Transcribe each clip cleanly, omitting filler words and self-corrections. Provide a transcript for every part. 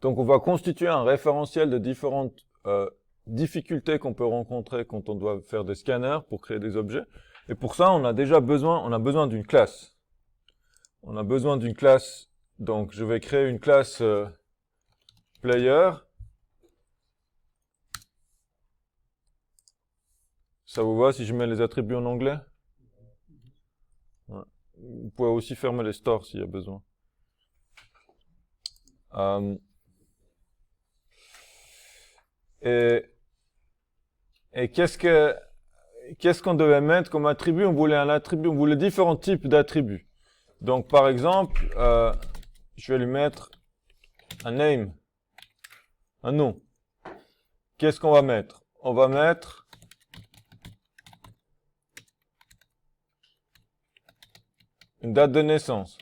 Donc on va constituer un référentiel de différentes difficultés qu'on peut rencontrer quand on doit faire des scanners pour créer des objets. Et pour ça, on a besoin d'une classe. On a besoin d'une classe, donc je vais créer une classe player. Ça vous va si je mets les attributs en anglais? Ouais. Vous pouvez aussi fermer les stores s'il y a besoin. Et qu'est-ce qu'on devait mettre comme attribut? On voulait différents types d'attributs. Donc par exemple, je vais lui mettre un name, un nom. Qu'est-ce qu'on va mettre? On va mettre une date de naissance.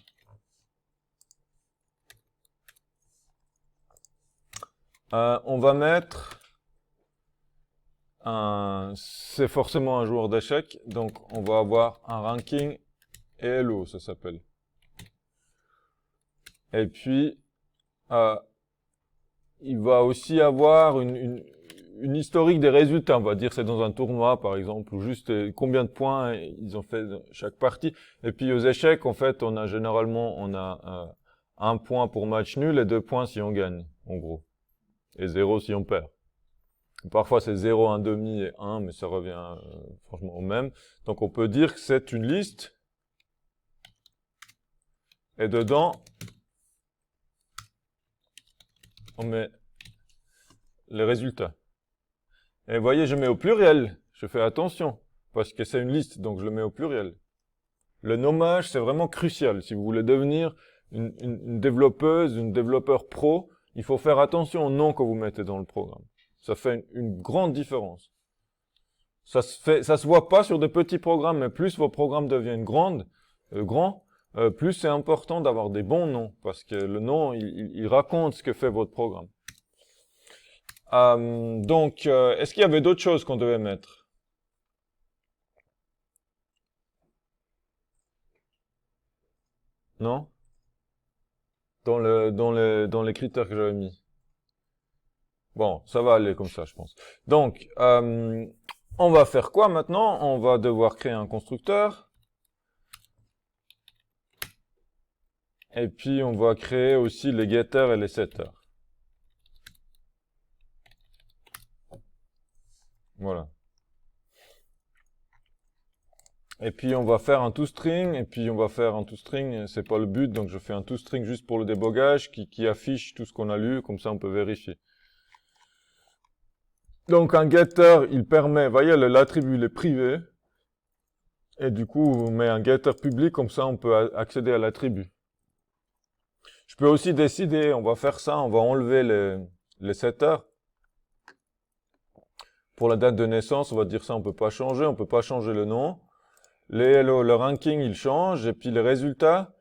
On va mettre c'est forcément un joueur d'échecs, donc on va avoir un ranking ELO, ça s'appelle. Et puis, il va aussi avoir une historique des résultats, on va dire c'est dans un tournoi par exemple, ou juste combien de points ils ont fait chaque partie. Et puis aux échecs, en fait, on a un point pour match nul et 2 points si on gagne, en gros. Et 0 si on perd. Parfois c'est 0, 1 demi et 1, mais ça revient franchement au même. Donc on peut dire que c'est une liste. Et dedans, on met les résultats. Et vous voyez, je mets au pluriel. Je fais attention, parce que c'est une liste, donc je le mets au pluriel. Le nommage, c'est vraiment crucial. Si vous voulez devenir une développeuse, une développeur pro, il faut faire attention au nom que vous mettez dans le programme. Ça fait une grande différence. Ça se voit pas sur des petits programmes, mais plus vos programmes deviennent grands, plus c'est important d'avoir des bons noms, parce que le nom, il raconte ce que fait votre programme. Donc, est-ce qu'il y avait d'autres choses qu'on devait mettre? Non? Dans les critères que j'avais mis. Bon, ça va aller comme ça, je pense. Donc, on va faire quoi maintenant? On va devoir créer un constructeur. Et puis, on va créer aussi les getters et les setters. Voilà. Et puis, on va faire un toString. Et puis, on va faire un toString. C'est pas le but, donc je fais un toString juste pour le débogage qui affiche tout ce qu'on a lu. Comme ça, on peut vérifier. Donc, un getter, il permet, vous voyez, l'attribut, il est privé. Et du coup, on met un getter public, comme ça, on peut accéder à l'attribut. Je peux aussi décider, on va faire ça, on va enlever les setters. Pour la date de naissance, on va dire ça, on peut pas changer le nom. Le ranking, il change, et puis les résultats,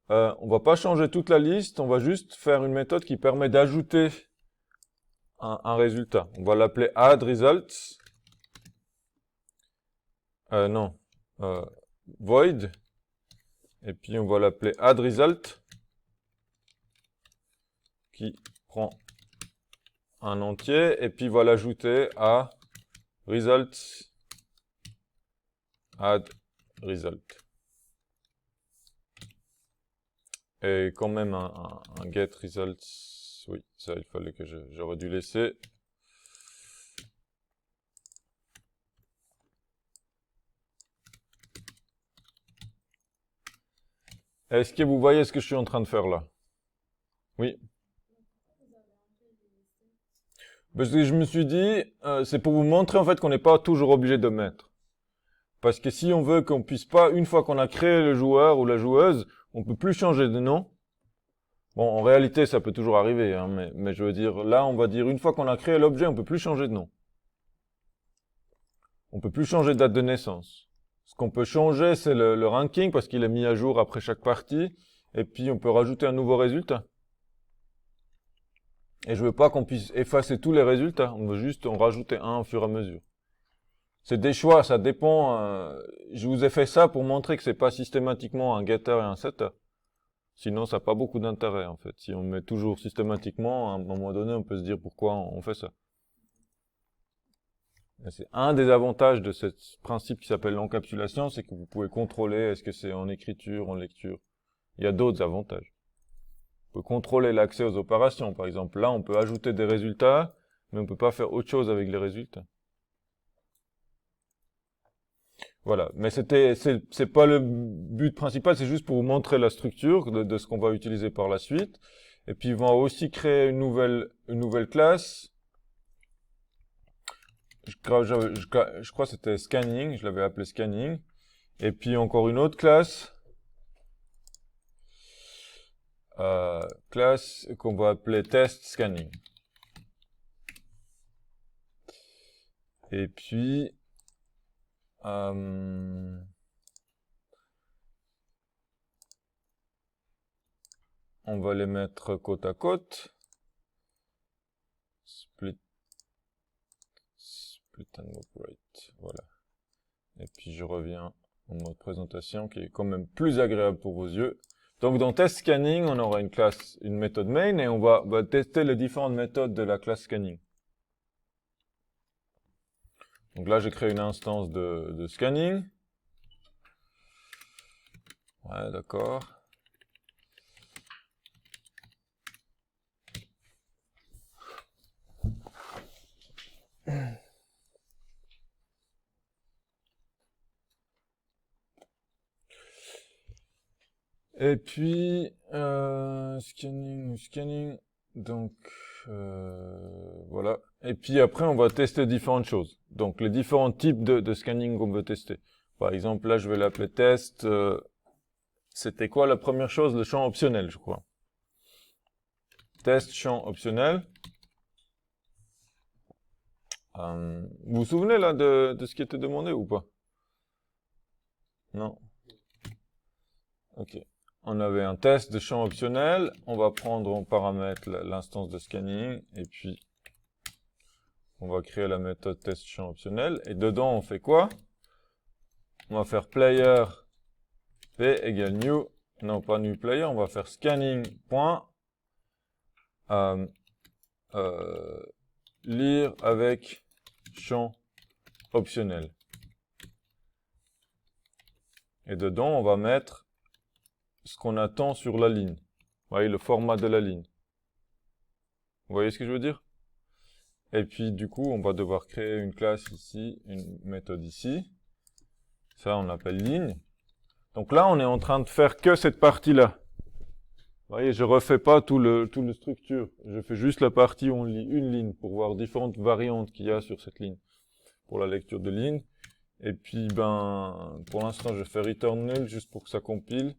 on va pas changer toute la liste, on va juste faire une méthode qui permet d'ajouter un résultat. On va l'appeler addResults. Void. Et puis on va l'appeler addResult, qui prend un entier, et puis va l'ajouter à results add result. Et quand même un get results, oui, ça il fallait que j'aurais dû laisser. Est-ce que vous voyez ce que je suis en train de faire là? Oui. Parce que je me suis dit, c'est pour vous montrer en fait qu'on n'est pas toujours obligé de mettre. Parce que si on veut qu'on puisse pas, une fois qu'on a créé le joueur ou la joueuse, on peut plus changer de nom. Bon, en réalité, ça peut toujours arriver, hein, mais je veux dire, là, on va dire, une fois qu'on a créé l'objet, on peut plus changer de nom. On peut plus changer de date de naissance. Ce qu'on peut changer, c'est le ranking, parce qu'il est mis à jour après chaque partie, et puis on peut rajouter un nouveau résultat. Et je veux pas qu'on puisse effacer tous les résultats, on veut juste en rajouter un au fur et à mesure. C'est des choix, ça dépend. Je vous ai fait ça pour montrer que c'est pas systématiquement un getter et un setter. Sinon, ça n'a pas beaucoup d'intérêt, en fait. Si on met toujours systématiquement, à un moment donné, on peut se dire pourquoi on fait ça. C'est un des avantages de ce principe qui s'appelle l'encapsulation, c'est que vous pouvez contrôler est-ce que c'est en écriture, en lecture. Il y a d'autres avantages. On peut contrôler l'accès aux opérations. Par exemple, là, on peut ajouter des résultats, mais on ne peut pas faire autre chose avec les résultats. Voilà. Mais c'est pas le but principal, c'est juste pour vous montrer la structure de ce qu'on va utiliser par la suite. Et puis, ils vont aussi créer une nouvelle classe. Je crois que c'était scanning, je l'avais appelé scanning. Et puis encore une autre classe. Classe qu'on va appeler test scanning. Et puis, on va les mettre côte à côte. Split and operate. Voilà. Et puis je reviens en mode présentation qui est quand même plus agréable pour vos yeux. Donc dans test scanning, on aura une classe, une méthode main et on va tester les différentes méthodes de la classe scanning. Donc là, j'ai créé une instance de scanning. Ouais, d'accord. Et puis, scanning, donc, voilà. Et puis après, on va tester différentes choses. Donc, les différents types de scanning qu'on veut tester. Par exemple, là, je vais l'appeler test. C'était quoi la première chose? Le champ optionnel, je crois. Test champ optionnel. Vous vous souvenez là de ce qui était demandé ou pas? Non? Ok. On avait un test de champ optionnel. On va prendre en paramètre l'instance de scanning et puis on va créer la méthode test champ optionnel. Et dedans, on fait quoi? On va faire player p égale new. Non, pas new player. On va faire scanning point lire avec champ optionnel. Et dedans, on va mettre ce qu'on attend sur la ligne. Vous voyez le format de la ligne. Vous voyez ce que je veux dire? Et puis, du coup, on va devoir créer une classe ici, une méthode ici. Ça, on appelle ligne. Donc là, on est en train de faire que cette partie-là. Vous voyez, je refais pas tout le structure. Je fais juste la partie où on lit une ligne pour voir différentes variantes qu'il y a sur cette ligne. Pour la lecture de ligne. Et puis, pour l'instant, je fais return null juste pour que ça compile.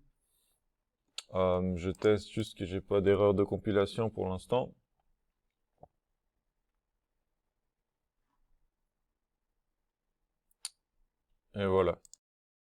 Je teste juste que j'ai pas d'erreur de compilation pour l'instant. Et voilà.